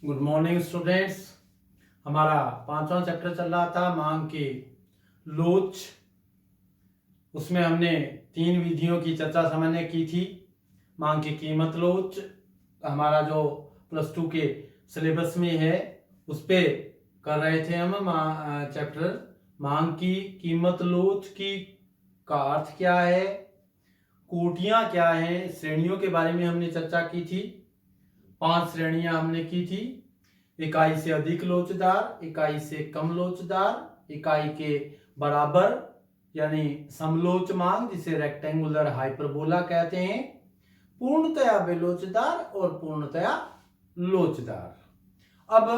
Good morning students. हमारा 5वां chapter चल रहा था मांग की लोच। उसमें हमने 3 विधियों की चर्चा सामान्य की थी। मांग की कीमत लोच हमारा जो +2 के सिलेबस में है उस पे कर रहे थे हम चैप्टर। मांग की कीमत लोच की का अर्थ क्या है, कोटियां क्या है, श्रेणियों के बारे में हमने चर्चा की थी। 5 श्रेणियां हमने की थी। इकाई से अधिक लोचदार, इकाई से कम लोचदार, इकाई के बराबर यानी समलोच मांग जिसे रेक्टेंगुलर हाइपरबोला कहते हैं, पूर्णतया बेलोचदार और पूर्णतया लोचदार। अब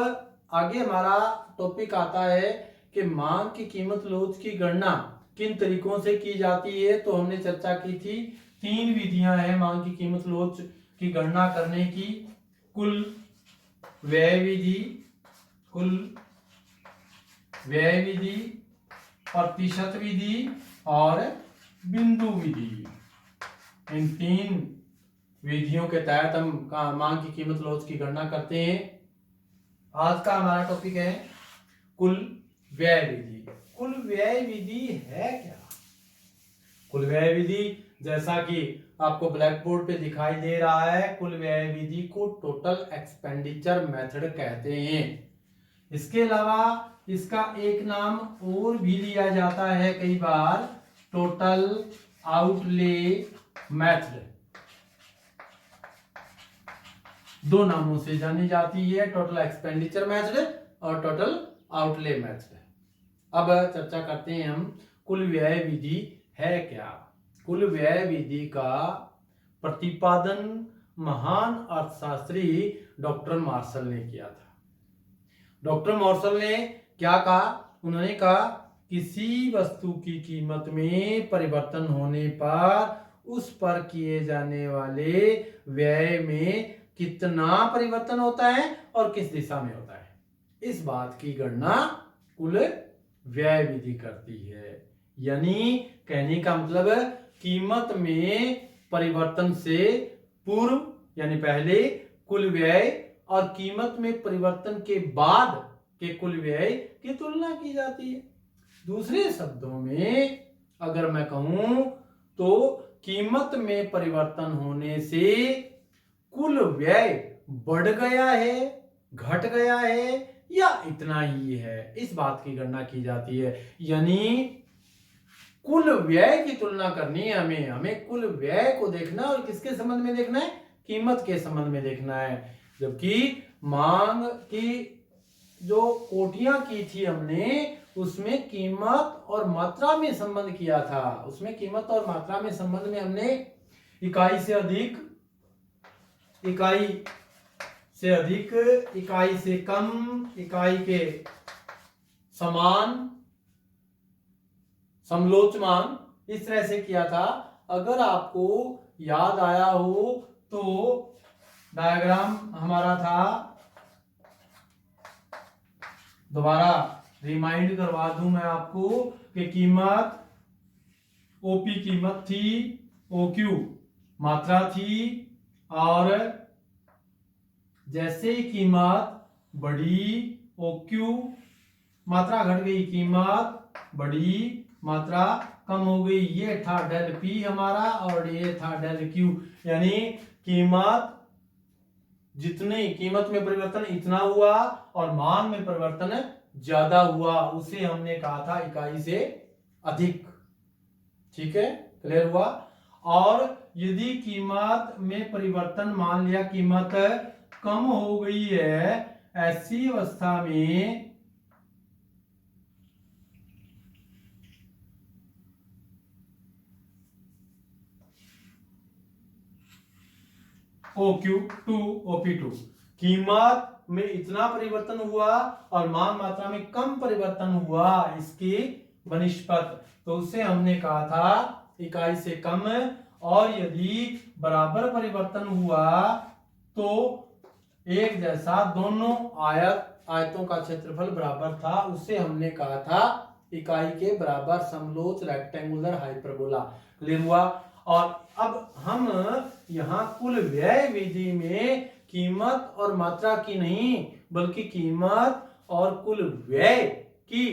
आगे हमारा टॉपिक आता है कि मांग की कीमत लोच की गणना किन तरीकों से की जाती है। तो हमने चर्चा की थी 3 विधियां हैं मांग की कीमत लोच की गणना करने की। कुल व्यय विधि, प्रतिशत विधि और बिंदु विधि। इन 3 विधियों के तहत हम मांग की कीमत लोच की गणना करते हैं। आज का हमारा टॉपिक है कुल व्यय विधि। कुल व्यय विधि है क्या? कुल व्यय विधि जैसा कि आपको ब्लैक बोर्ड पे दिखाई दे रहा है, कुल व्यय विधि को टोटल एक्सपेंडिचर मेथड कहते हैं। इसके अलावा इसका एक नाम और भी लिया जाता है कई बार, टोटल आउटले मेथड। 2 नामों से जानी जाती है, टोटल एक्सपेंडिचर मेथड और टोटल आउटले मेथड। अब चर्चा करते हैं हम कुल व्यय विधि है क्या। कुल व्यय विधि का प्रतिपादन महान अर्थशास्त्री डॉक्टर मार्शल ने किया था। डॉक्टर मार्शल ने क्या कहा? उन्होंने कहा किसी वस्तु की कीमत में परिवर्तन होने पर उस पर किए जाने वाले व्यय में कितना परिवर्तन होता है और किस दिशा में होता है, इस बात की गणना कुल व्यय विधि करती है। यानी कहने का मतलब कीमत में परिवर्तन से पूर्व यानी पहले कुल व्यय और कीमत में परिवर्तन के बाद के कुल व्यय की तुलना की जाती है। दूसरे शब्दों में अगर मैं कहूं तो कीमत में परिवर्तन होने से कुल व्यय बढ़ गया है, घट गया है या इतना ही है, इस बात की गणना की जाती है। यानी कुल व्यय की तुलना करनी है हमें कुल व्यय को देखना और किसके संबंध में देखना है? कीमत के संबंध में देखना है। जबकि मांग की जो कोटियां की थी हमने उसमें कीमत और मात्रा में संबंध किया था। उसमें कीमत और मात्रा में संबंध में हमने इकाई से अधिक, इकाई से अधिक, इकाई से कम, इकाई के समान, समलोचमान, इस तरह से किया था। अगर आपको याद आया हो तो डायग्राम हमारा था, दोबारा रिमाइंड करवा दूं मैं आपको कि कीमत ओपी कीमत थी, ओक्यू मात्रा थी, और जैसे ही कीमत बढ़ी ओक्यू मात्रा घट गई, कीमत बढ़ी मात्रा कम हो गई। ये था डेल पी हमारा और ये था डेल क्यू। यानी कीमत जितनी कीमत में परिवर्तन इतना हुआ और मांग में परिवर्तन ज्यादा हुआ, उसे हमने कहा था इकाई से अधिक। ठीक है, क्लियर हुआ। और यदि कीमत में परिवर्तन मान लिया कीमत कम हो गई है, ऐसी अवस्था में OQ2 OP2 कीमत में इतना परिवर्तन हुआ और मांग मात्रा में कम परिवर्तन हुआ, इसकी बनिस्पत, तो उसे हमने कहा था इकाई से कम। और यदि बराबर परिवर्तन हुआ तो एक जैसा दोनों आयतों का क्षेत्रफल बराबर था, उसे हमने कहा था इकाई के बराबर समलोच रेक्टेंगुलर हाइपरबोला। क्लियर हुआ। और अब हम यहाँ कुल व्यय विधि में कीमत और मात्रा की नहीं, बल्कि कीमत और कुल व्यय की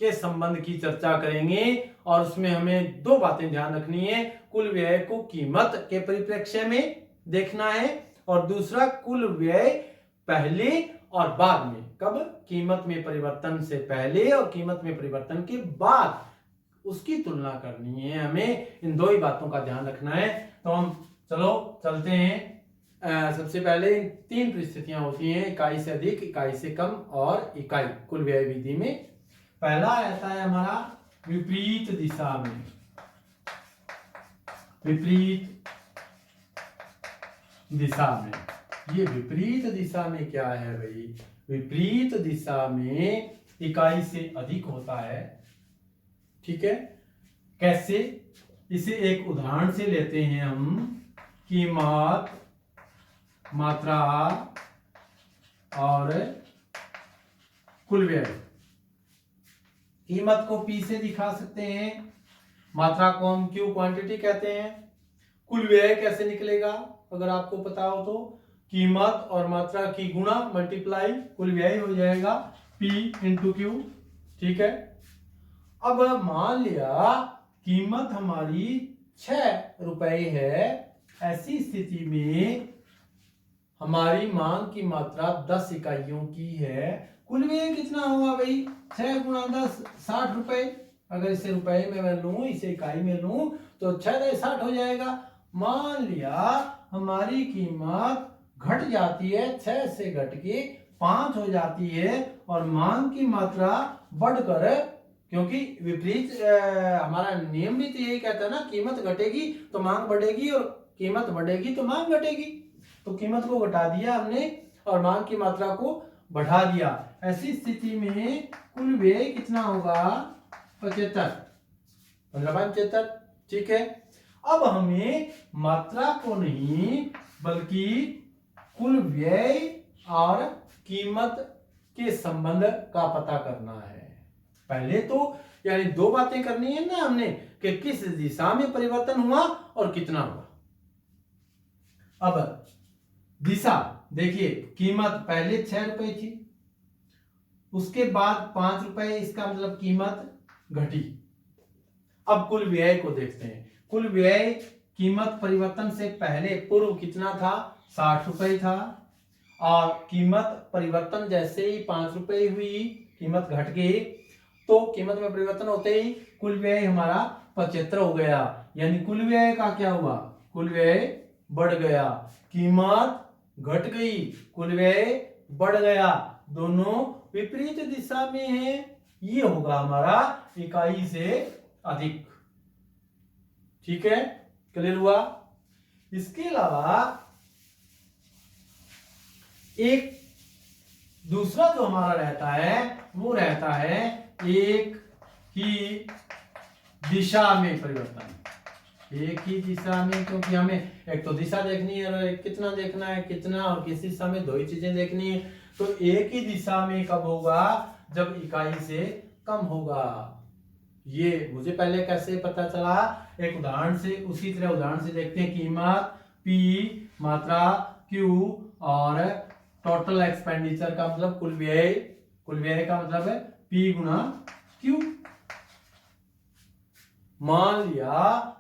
के संबंध की चर्चा करेंगे। और उसमें हमें दो बातें ध्यान रखनी है। कुल व्यय को कीमत के परिप्रेक्ष्य में देखना है, और दूसरा कुल व्यय पहले और बाद में, कब, कीमत में परिवर्तन से पहले और कीमत में परिवर्तन के बाद उसकी तुलना करनी है। हमें इन दो ही बातों का ध्यान रखना है। तो हम चलो चलते हैं। सबसे पहले तीन परिस्थितियां होती हैं, इकाई से अधिक, इकाई से कम और इकाई कुल व्यय विधि में। पहला आता है हमारा विपरीत दिशा में। विपरीत दिशा में, ये विपरीत दिशा में क्या है भाई? विपरीत दिशा में इकाई से अधिक होता है। ठीक है, कैसे? इसे एक उदाहरण से लेते हैं हम। कीमत, मात्रा और कुल व्यय। कीमत को P से दिखा सकते हैं, मात्रा को हम Q क्वांटिटी कहते हैं। कुल व्यय कैसे निकलेगा अगर आपको पता हो तो? कीमत और मात्रा की गुणा मल्टीप्लाई कुल व्यय हो जाएगा P इंटू Q। ठीक है, अब मान लिया कीमत हमारी 6 रुपए है। ऐसी स्थिति में हमारी मांग की मात्रा 10 इकाइयों की है। कुल व्यय कितना होगा भाई? 6 गुणा 10 60 रुपए। अगर इसे रुपए में मैं लूं, इसे इकाई में लूं, तो 6 60 हो जाएगा। मान लिया हमारी कीमत घट जाती है, 6 से घट के 5 हो जाती है, और मांग की मात्रा बढ़कर, क्योंकि विपरीत हमारा नियम भी तो यही कहता है ना, कीमत घटेगी तो मांग बढ़ेगी और कीमत बढ़ेगी तो मांग घटेगी। तो कीमत को घटा दिया हमने और मांग की मात्रा को बढ़ा दिया। ऐसी स्थिति में कुल व्यय कितना होगा? 75, 15/75। ठीक है, अब हमें मात्रा को नहीं बल्कि कुल व्यय और कीमत के संबंध का पता करना है। पहले तो यानी दो बातें करनी है ना हमने, कि किस दिशा में परिवर्तन हुआ और कितना हुआ। अब दिशा देखिए, कीमत पहले 6 रुपए थी, उसके बाद 5 रुपए, इसका मतलब कीमत घटी। अब कुल व्यय को देखते हैं। कुल व्यय कीमत परिवर्तन से पहले पूर्व कितना था? 60 रुपए था, और कीमत परिवर्तन जैसे ही 5 रुपए हुई, कीमत घट गई, तो कीमत में परिवर्तन होते ही कुल व्यय हमारा 75 हो गया। यानी कुल व्यय का क्या हुआ? कुल व्यय बढ़ गया। कीमत घट गई, कुल व्यय बढ़ गया, दोनों विपरीत दिशा में है। ये होगा हमारा इकाई से अधिक। ठीक है, क्लियर हुआ? इसके अलावा एक दूसरा जो हमारा रहता है वो रहता है एक ही दिशा में परिवर्तन। एक ही दिशा में, क्योंकि हमें एक तो दिशा देखनी है और एक कितना देखना है, कितना और किस दिशा में, दो ही चीजें देखनी है। तो एक ही दिशा में कब होगा? जब इकाई से कम होगा। ये मुझे पहले कैसे पता चला? एक उदाहरण से, उसी तरह उदाहरण से देखते हैं। कीमत P, मात्रा Q और टोटल एक्सपेंडिचर का मतलब कुल व्यय। कुल व्यय का मतलब है P गुना Q। मान लिया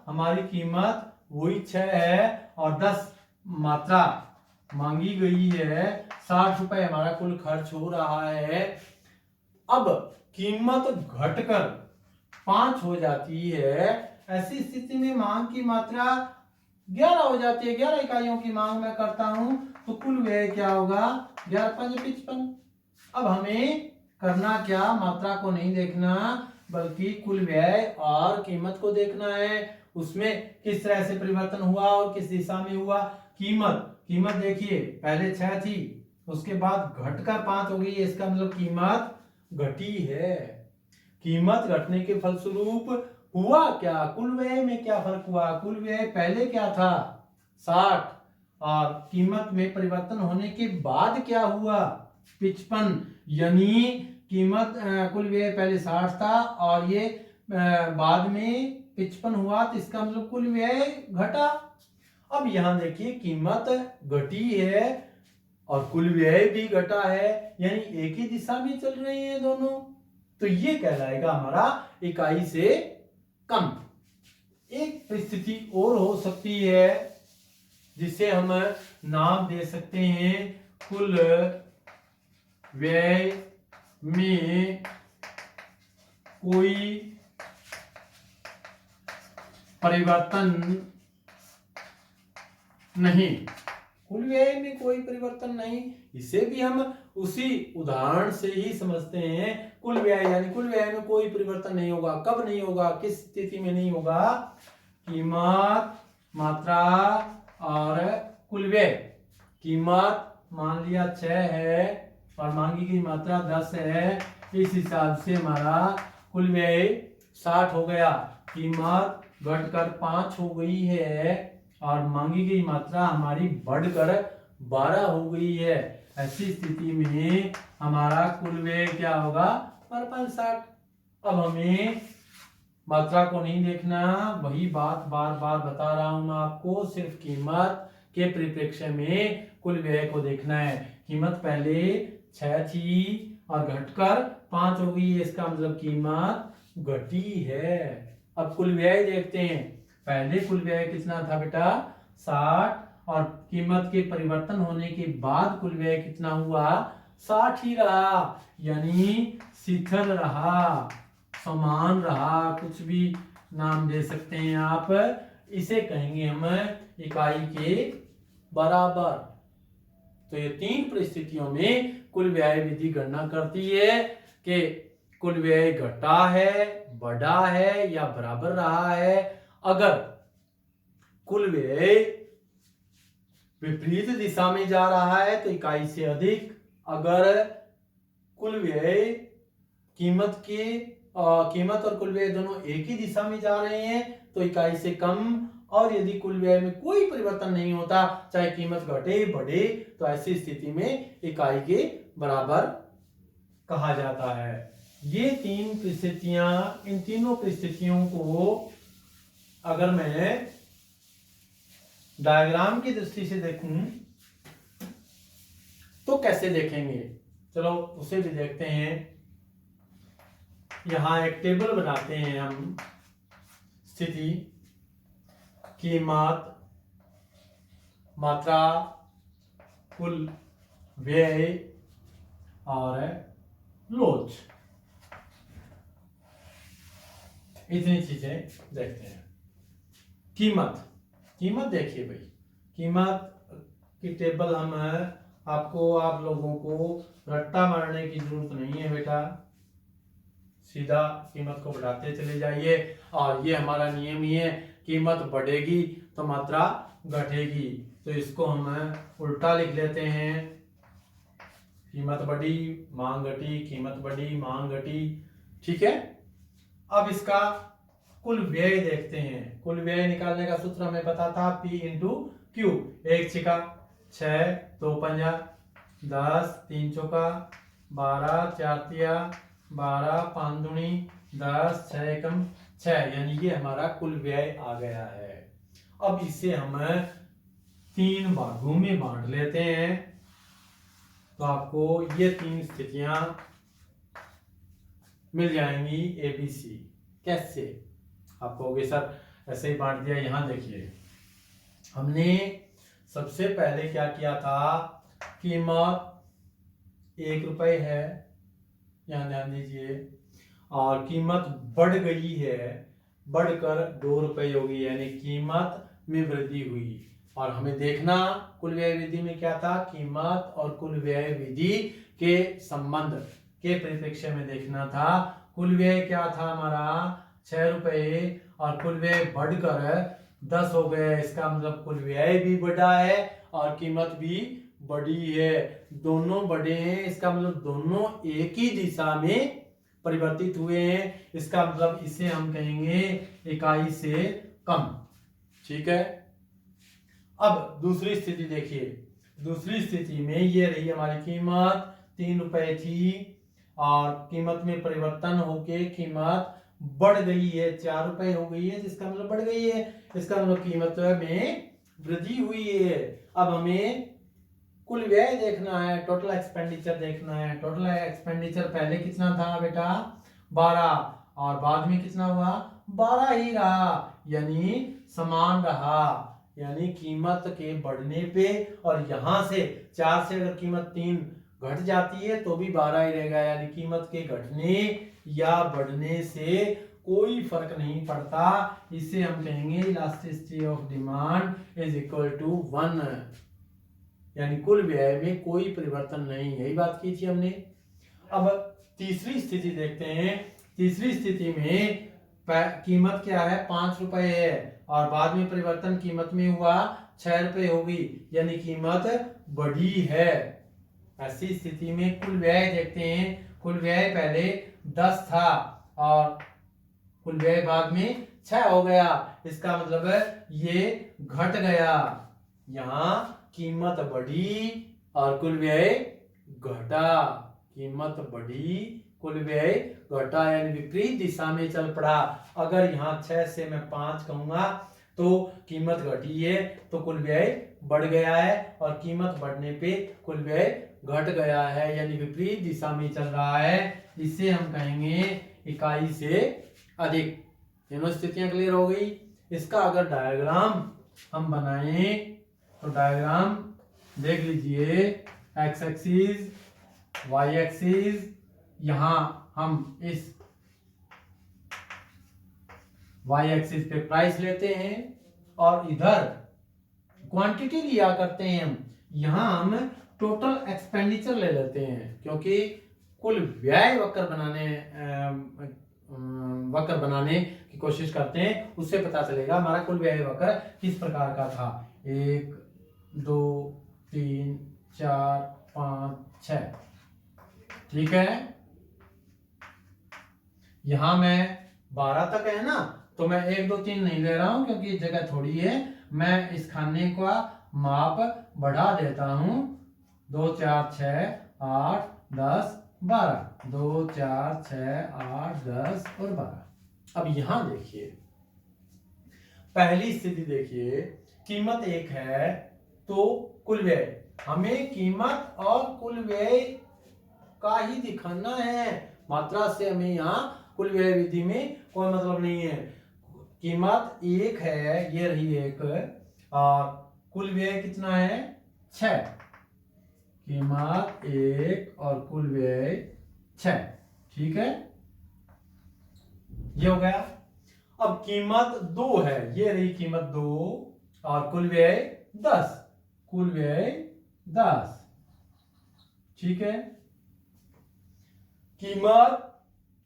हमारी कीमत वही 6 है और 10 मात्रा मांगी गई है, 60 रुपए हमारा कुल खर्च हो रहा है। अब कीमत घटकर 5 हो जाती है। ऐसी स्थिति में मांग की मात्रा 11 हो जाती है। 11 इकाइयों की मांग मैं करता हूं, तो कुल व्यय क्या होगा? 11×5 = 55। अब हमें करना क्या? मात्रा को नहीं देखना बल्कि कुल व्यय और कीमत को देखना है। उसमें किस तरह से परिवर्तन हुआ और किस दिशा में हुआ। कीमत देखिए, पहले 6 थी, उसके बाद घटकर 5 हो गई, इसका मतलब कीमत घटी है। कीमत घटने के फलस्वरूप हुआ क्या? कुल व्यय में क्या फर्क हुआ? कुल व्यय पहले क्या था? 60, और कीमत में परिवर्तन होने के बाद क्या हुआ? 55। यानी कीमत कुल व्यय पहले 60 था और ये बाद में 55 हुआ, तो इसका मतलब कुल व्यय घटा। अब यहाँ देखिए कीमत घटी है और कुल व्यय भी घटा है, यानी एक ही दिशा में चल रहे हैं दोनों, तो ये कहलाएगा हमारा इकाई से कम। एक परिस्थिति और हो सकती है जिसे हम नाम दे सकते हैं कुल व्यय में कोई परिवर्तन नहीं। कुल व्यय में कोई परिवर्तन नहीं, इसे भी हम उसी उदाहरण से ही समझते हैं। कुल व्यय यानी कुल व्यय में कोई परिवर्तन नहीं होगा। कब नहीं होगा, किस स्थिति में नहीं होगा? कीमत, मात्रा और कुल व्यय। कीमत मान लिया 6 है और मांगी गई मात्रा 10 है, इस हिसाब से हमारा कुल व्यय 60 हो गया। कीमत घटकर 5 हो गई है और मांगी गई मात्रा हमारी बढ़कर 12 हो गई है। ऐसी स्थिति में हमारा कुल व्यय क्या होगा? 60। अब हमें मात्रा को नहीं देखना, वही बात बार बार बता रहा हूं मैं आपको, सिर्फ कीमत के परिप्रेक्ष्य में कुल व्यय को देखना है। कीमत पहले 6 थी और घटकर 5 हो गई है, इसका मतलब कीमत घटी है। अब कुल व्यय देखते हैं। पहले कुल व्यय कितना था बेटा? 60, और कीमत के परिवर्तन होने के बाद कुल व्यय कितना हुआ? 60 ही रहा, यानी शिथिल रहा, समान रहा, कुछ भी नाम दे सकते हैं आप। इसे कहेंगे हम इकाई के बराबर। तो ये 3 परिस्थितियों में कुल व्यय विधि गणना करती है कि कुल व्यय घटा है, बढ़ा है या बराबर रहा है। अगर कुल व्यय विपरीत दिशा में जा रहा है तो इकाई से अधिक। अगर कुल व्यय कीमत और कुल व्यय दोनों एक ही दिशा में जा रहे हैं तो इकाई से कम। और यदि कुल व्यय में कोई परिवर्तन नहीं होता, चाहे कीमत घटे बढ़े, तो ऐसी स्थिति में इकाई के बराबर कहा जाता है। ये 3 परिस्थितियां, इन तीनों परिस्थितियों को अगर मैं डायग्राम की दृष्टि से देखूं तो कैसे देखेंगे, चलो उसे भी देखते हैं। यहां एक टेबल बनाते हैं हम। स्थिति, कीमत, मात्रा, कुल व्यय और लोच, इतनी चीजें देखते हैं। कीमत देखिए भाई, कीमत की टेबल हम आप लोगों को रट्टा मारने की जरूरत नहीं है बेटा, सीधा कीमत को बढ़ाते चले जाइए। और ये हमारा नियम ही है, कीमत बढ़ेगी तो मात्रा घटेगी, तो इसको हम उल्टा लिख लेते हैं। कीमत बढ़ी, मांग घटी, कीमत बढ़ी, मांग घटी। ठीक है। अब इसका कुल व्यय देखते हैं। कुल व्यय निकालने का सूत्र हमें पता था, P इंटू Q। 1 छिका 6, 2 पंजा 10, 3 चौका 12, 4 तिया 12, 5 दूनी 10, 6 एकम 6, यानी ये हमारा कुल व्यय आ गया है। अब इसे हम 3 भागों में बांट लेते हैं, तो आपको ये 3 स्थितियां मिल जाएंगी ABC। कैसे? आप कहोगे सर ऐसे ही बांट दिया। यहां देखिए, हमने सबसे पहले क्या किया था, कीमत 1 रुपए है, यहां ध्यान दीजिए, और कीमत बढ़ गई है, बढ़कर 2 रुपए होगी, यानी कीमत में वृद्धि हुई। और हमें देखना कुल व्यय विधि में क्या था, कीमत और कुल व्यय विधि के संबंध के परिप्रेक्ष्य में देखना था। कुल व्यय क्या था हमारा 6 रुपए और कुल व्यय बढ़कर 10 हो गए, इसका मतलब कुल व्यय भी बढ़ा है और कीमत भी बढ़ी है, दोनों बढ़े हैं, इसका मतलब दोनों एक ही दिशा में परिवर्तित हुए हैं। इसका मतलब इसे हम कहेंगे इकाई से कम। ठीक है। अब दूसरी स्थिति देखिए। दूसरी स्थिति में ये रही हमारी कीमत 3 रुपए थी और कीमत में परिवर्तन होके कीमत बढ़ गई है, 4 रुपए हो गई है, जिसका मतलब बढ़ गई है, इसका मतलब कीमत में वृद्धि हुई है। अब हमें कुल व्यय देखना है, टोटल एक्सपेंडिचर देखना है। टोटल एक्सपेंडिचर पहले कितना था बेटा 12 और बाद में कितना हुआ 12 ही रहा, यानी समान रहा। यानी कीमत के बढ़ने पे और यहां से 4 से अगर कीमत 3 घट जाती है तो भी 12 ही रहेगा, यानी कीमत के घटने या बढ़ने से कोई फर्क नहीं पड़ता। इसे हम कहेंगे elasticity of demand is equal to 1, यानी कुल व्यय में कोई परिवर्तन नहीं। यही बात की थी हमने। अब तीसरी स्थिति देखते हैं। तीसरी स्थिति में कीमत क्या है 5 रुपए है और बाद में परिवर्तन कीमत में हुआ 6 रुपए होगी, यानी कीमत बढ़ी है। ऐसी स्थिति में कुल व्यय देखते हैं। कुल व्यय पहले 10 था और कुल व्यय बाद में 6 हो गया, इसका मतलब है ये घट गया। यहाँ कीमत बढ़ी और कुल व्यय घटा, कीमत बढ़ी कुल व्यय घटा, यानी विपरीत दिशा में चल पड़ा। अगर यहाँ 6 से मैं 5 कहूंगा तो कीमत घटी है तो कुल व्यय बढ़ गया है, और कीमत बढ़ने पे कुल व्यय घट गया है, यानी विपरीत दिशा में चल रहा है। इसे हम कहेंगे इकाई से अधिक। तीनों स्थितियां क्लियर हो गई। इसका अगर डायग्राम हम बनाएं तो डायग्राम देख लीजिए, एक्स एक्सिस, वाई एक्सिस, यहां हम इस वाई एक्सिस पे प्राइस लेते हैं और इधर क्वांटिटी लिया करते हैं हम। यहां हम टोटल एक्सपेंडिचर ले लेते हैं, क्योंकि कुल व्यय वक्र बनाने की कोशिश करते हैं, उससे पता चलेगा हमारा कुल व्यय वक्र किस प्रकार का था। 1 2 3 4 5 6, ठीक है। यहां मैं 12 तक है ना, तो मैं 1 2 3 नहीं ले रहा हूं क्योंकि जगह थोड़ी है। मैं इस खाने का माप बढ़ा देता हूं, 2 4 6 8 10 12, 2 4 6 8 10 और 12। अब यहां देखिए, पहली स्थिति देखिए, कीमत 1 है तो कुल व्यय, हमें कीमत और कुल व्यय का ही दिखाना है। मात्रा से हमें यहाँ कुल व्यय विधि में कोई मतलब नहीं है। कीमत 1 है, ये रही 1, और कुल व्यय कितना है 6। कीमत 1 और कुल व्यय 6, ठीक है, ये हो गया। अब कीमत 2 है, ये रही कीमत 2 और कुल व्यय 10, कुल व्यय 10, ठीक है। कीमत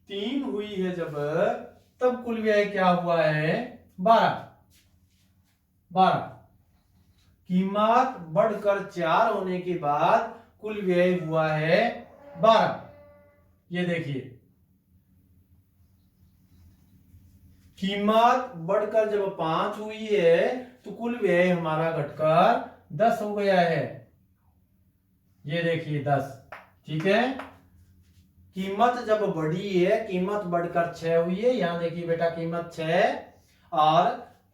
3 हुई है जब, तब कुल व्यय क्या हुआ है 12। कीमत बढ़कर 4 होने के बाद कुल व्यय हुआ है 12। ये देखिए, कीमत बढ़कर जब 5 हुई है तो कुल व्यय हमारा घटकर 10 हो गया है। ये देखिए 10, ठीक है। कीमत जब बढ़ी है, कीमत बढ़कर 6 हुई है, यहां देखिए बेटा कीमत 6 और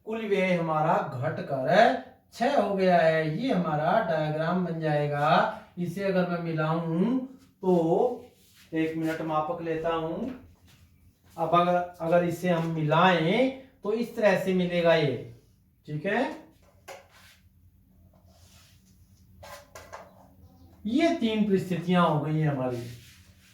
कुल व्यय हमारा घटकर 6 हो गया है। ये हमारा डायग्राम बन जाएगा। इसे अगर मैं मिलाऊं तो 1 मिनट मापक लेता हूं। अब अगर इसे हम मिलाएं तो इस तरह से मिलेगा ये, ठीक है। ये 3 परिस्थितियां हो गई है हमारी।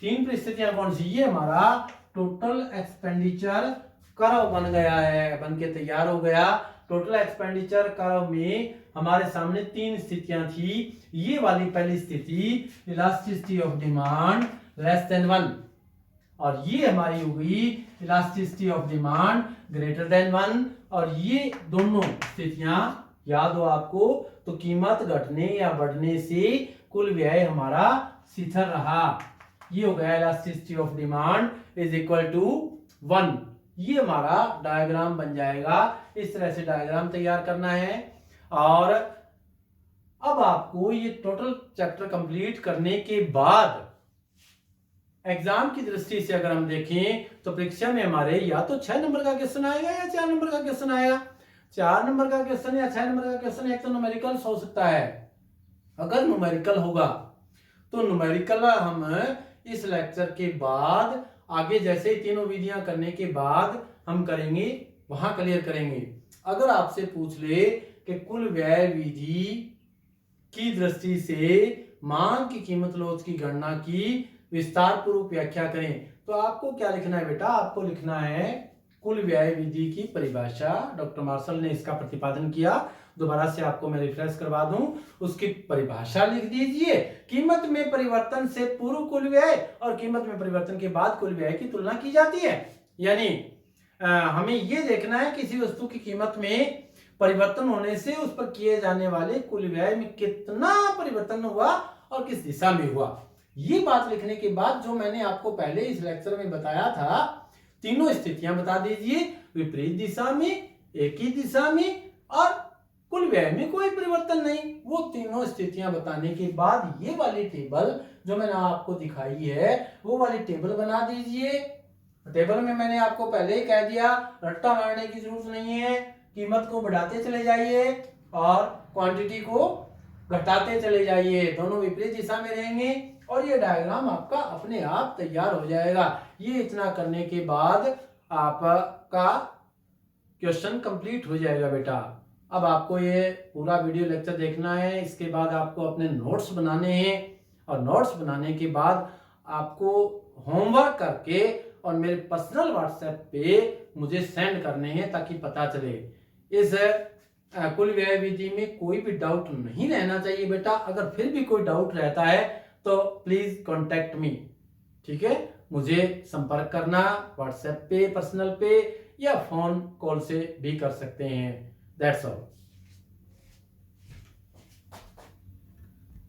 3 परिस्थितियां कौन सी? ये हमारा टोटल एक्सपेंडिचर कर्व बन गया है, बन के तैयार हो गया। टोटल एक्सपेंडिचर कर्व में हमारे सामने 3 स्थितियां थी। ये वाली पहली स्थिति elasticity of demand less than 1, और ये हमारी हो गई elasticity of demand greater than 1। और ये दोनों स्थितियां याद हो आपको, तो कीमत घटने या बढ़ने से कुल व्यय हमारा शिथिल रहा। ये हो गया elasticity of demand is equal to 1। ये हमारा डायग्राम बन जाएगा। इस तरह से डायग्राम तैयार करना है। और अब आपको ये टोटल चैप्टर कंप्लीट करने के बाद एग्जाम की दृष्टि से अगर हम देखें तो परीक्षा में हमारे या तो 6 नंबर का क्वेश्चन आएगा या 4 नंबर का क्वेश्चन आएगा। 4 नंबर का क्वेश्चन या 6 नंबर का क्वेश्चन एक तो न्यूमेरिकल हो सकता है। अगर न्यूमेरिकल होगा तो न्यूमेरिकल हम इस लेक्चर के बाद आगे जैसे तीनों विधियां करने के बाद हम करेंगे, वहां क्लियर करेंगे। अगर आपसे पूछ ले कि कुल व्यय विधि की दृष्टि से मांग की कीमत लोच की गणना की विस्तार पूर्वक व्याख्या करें, तो आपको क्या लिखना है बेटा? आपको लिखना है कुल व्यय विधि की परिभाषा। डॉक्टर मार्शल ने इसका प्रतिपादन किया, दोबारा से आपको मैं रिफ्रेश करवा दूं। उसकी परिभाषा लिख दीजिए। कीमत में परिवर्तन से पूर्व कुल व्यय और कीमत में परिवर्तन के बाद कुल व्यय की तुलना की जाती है। यानी हमें यह देखना है किसी वस्तु की कीमत में परिवर्तन होने से उस पर किए जाने वाले कुल व्यय में कितना परिवर्तन हुआ और किस दिशा में हुआ। ये बात लिखने के बाद जो मैंने आपको पहले इस लेक्चर में बताया था, तीनों स्थितियां बता दीजिए, विपरीत दिशा में, एक ही दिशा में और कुल व्यय में कोई परिवर्तन नहीं। वो तीनों स्थितियां बताने के बाद ये वाली टेबल जो मैंने आपको दिखाई है वो वाली टेबल बना दीजिए। टेबल में मैंने आपको पहले ही कह दिया, रट्टा मारने की जरूरत नहीं है। कीमत को बढ़ाते चले जाइए और क्वांटिटी को घटाते चले जाइए, दोनों विपरीत दिशा में रहेंगे और ये डायग्राम आपका अपने आप तैयार हो जाएगा। ये इतना करने के बाद आपका क्वेश्चन कंप्लीट हो जाएगा बेटा। अब आपको ये पूरा वीडियो लेक्चर देखना है, इसके बाद आपको अपने नोट्स बनाने हैं और नोट्स बनाने के बाद आपको होमवर्क करके और मेरे पर्सनल व्हाट्सएप पे मुझे सेंड करने हैं ताकि पता चले। इस कुल व्यय विधि में कोई भी डाउट नहीं रहना चाहिए बेटा। अगर फिर भी कोई डाउट रहता है तो प्लीज कांटेक्ट मी, ठीक है? मुझे संपर्क करना व्हाट्सएप पे, पर्सनल पे या फोन कॉल से भी कर सकते हैं। That's all.